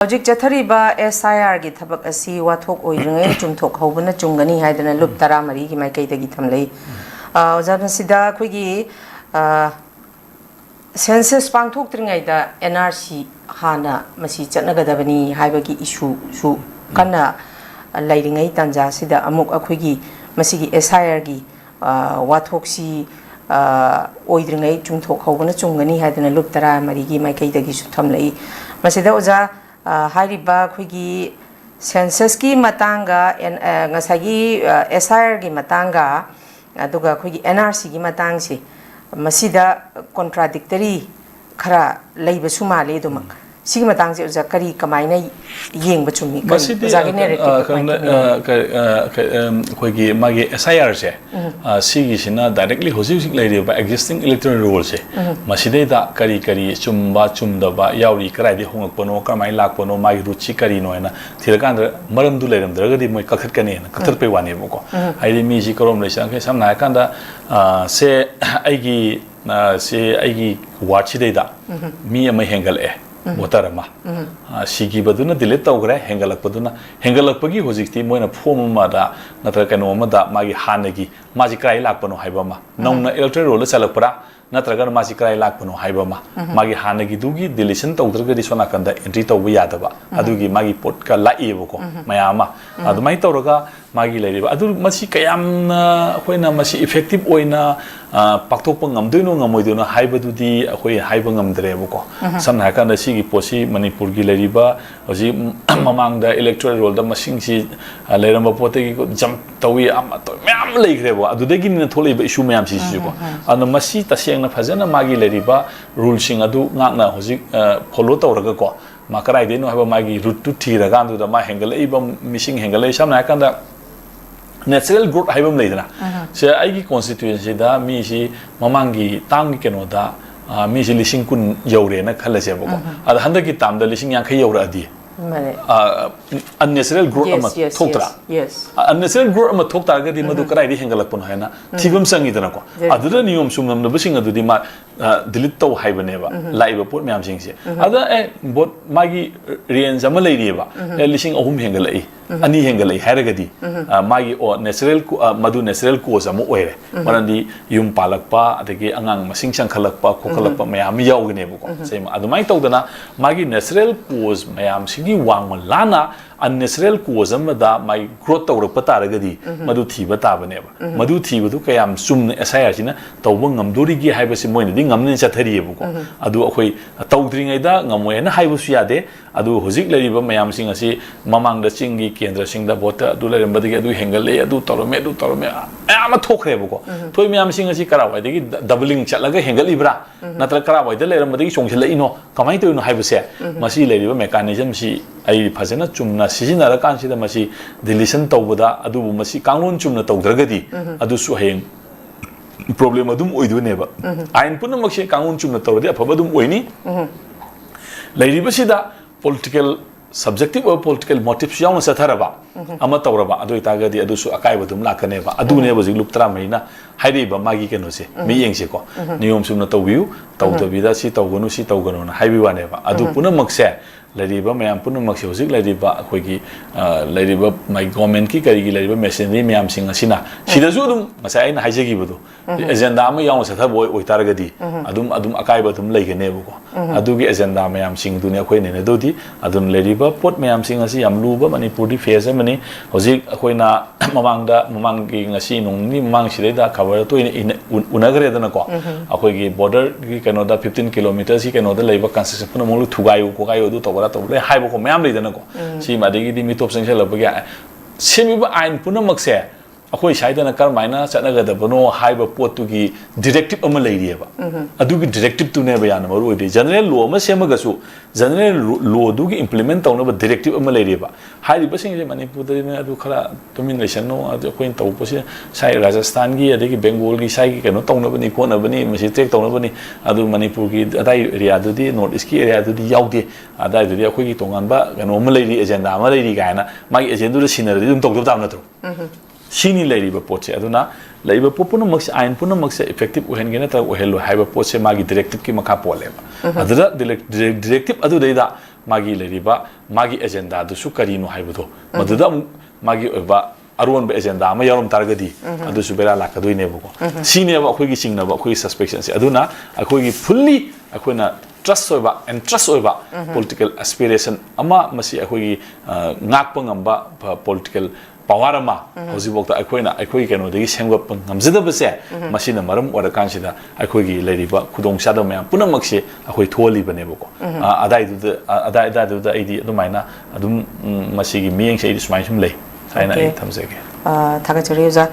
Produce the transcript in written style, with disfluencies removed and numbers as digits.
Hojik Jathariba SIR gi thabak asi wathok oiringai chumthok hobana chungani haidana lup tara mari gi mai kaitagi thamlei ojana sida khoigi census pangthok tringai da NRC hana masi chatnagadabani haibagi issue su kana lairingai tanja sida amuk akhoigi masigi SIR gi wathok si oiringai chumthok hobana chungani haidana lup tara mari gi mai kaitagi su thamlei masida oja Hariba Kugi census ki matanga ngasagi SIR gi matanga aduga kugi NRC gi matangsi masida contradictory khara leiba sumale dumak sigi matangsi uja kari kamaina yengba chumi masidi kugi magi SIR se sigi sina directly hosi leiba existing electoral rules se maside da kari chumba chumdaba yauri karai de hongakpono kamai lakpono magi ruchi kari no ena thirakan maram du leiram dragadi moi kakhat kani na kakhat pe wani boko aidi mi ji korom leisang ke samna kanda se aigi watch de da mi ama hengal Watarama. Sigi baduna delete tawgra hengalakpagi hojikti moina form mada natra kanomada magi hanagi maji krai lakpano haibama nongna electoral roll salakpara natraga maji krai lakpano haibama magi hanagi dugi deletion tawdraga di sona kanda entry tawba yadaba adugi magi pot ka laiboko mayama adumai tawraga magi leiriba adu masi kayamna khoina masi effective oina pakthokpa ngamdoino ngamoidoino haibadudi khoi haiba ngamdreboko samna kanda sigi posi manipur gi leiriba hoji mamangda electoral roll da masingsi leiramba potegi jump tawi ama to myam leigrebo adudegi ni tholeba issue myam si ko anu masi taseng na phajana magi leiriba rule sing adu ngakna hoji follow tawraga ko makarai de no haba magi route to thiraga andu da ma hengalei bam missing hengalei samna kanda natural growth haibam leidana se aigi constituency da mi si mamangi tangi keno da mi si lising kun yaure na khalase bako ad handa ki tam da lising yang khai yaura adi unnatural growth ama thoktra unnatural growth ama thokta ga di madu karai di hengalak pon haina thibam sangi dana ko adura niyom sumnam na bising adu di ma delete taw haibane ba laiba pot myam sing se ada bot magi range ama leiriba lising ahum hengalai ani hengalai haragadi magi o natural madu natural cause ama oire marandi yum palakpa adagi angang masing sangkhalakpa khokalakpa mayam yaugane bu ko sema adumai tawdana magi natural cause mayam sigi wangma lana unnatural cause amada mai growth tawrakpa taragadi madu thiba tabane ba madu thibadu kayam sumna SIR sina tawba ngamdori gi haibasi moina di ngamne chathari bu ko adu akhoi tawdringai da ngamoy na haibusu yade adu hojik leriba mayam sing asi mamang da chingi kendra sing da bota adu leramba digi adu hengale adu torome ama thokre bu ko thoi mayam sing asi karawai digi doubling chatlaga hengalibra natra karawai da leramba digi chongchilai no kamai to no haibuse masi leriba mechanism si ai phajana chumna sijinara kansida masi deletion tawbada adu masi kanglon chumna tawdragadi adu su heng problem adum oiduneba ain punamak se kanglon chumna tawradi afabadum oini lairiba sida political subjective or political motives yaung satharaba ama tawraba adu itagadi adu su akai badum lakaneba adu ne bajik luptra maina hairiba magi keno se mi yengse ko niyom sumna tawbiu tawdabida si tawganu na haibi waneba adu punamak se lariba mayam punamak se hojik lariba akhoi lariba my government ki karigi lariba machinery mayam sing asina sidasu dum masai aina haijegi budu agenda ama yaung satha boy oitaragadi adum akai badum leigane buko adugi agenda mayam sing dunia akhoi ne dodi adum lariba pot mayam sing asi yam luba manipur di face amani hojik akhoina mamangi ngasi nungni mamang sideda cover to unagre dana ko akhoi gi border gi kano da 15 kilometers gi kano da leiba construction puna molu thugayu ko gayu du to le haibo ko mayam leidana ko si madigi di mitop sing sela bagya semiba ain punamak se akhoi saidana karmaina chanaga da bano haiba potu gi directive ama leiriba adugi directive tu ne bayana maru de general law ma semagasu general law du gi implement tawna ba directive ama leiriba haiba sing je manipur de ne adu khara tumin nation no adu khoi taw posi sai rajasthan gi adegi bengal gi sai gi kano tawna bani ko na bani masi tek tawna bani adu manipur gi adai area du di north east gi area du di yaude adai du di akhoi gi tongan ba kano ma leiri agenda ma leiri gaina magi agenda du sinari dum tok tam na tro Sini lariba poche aduna lariba popuna max ain puna max effective uhengena ta uhelo haiba poche magi directive ki makha poleba adura directive adu deida magi leriba magi agenda du su kari no haibudo maduda magi oba aron be agenda ama yarom targadi adu su bera lakadoi ne boko sine ba khoi gi singna ba khoi suspicion si aduna akhoi gi fully akhoina trust oiba and trust oiba political aspiration ama masi akhoi gi ngakpa ngamba political power ama hojibokta akhoi keno degi semgap ngamjida base masina maram ora kansida akhoi gi leriba khudong sada mya punamak se akhoi tholi bane boko adai du da idi adumaina adum masi gi miyeng se idi smai sum lei saina ai thamjege thagachari uja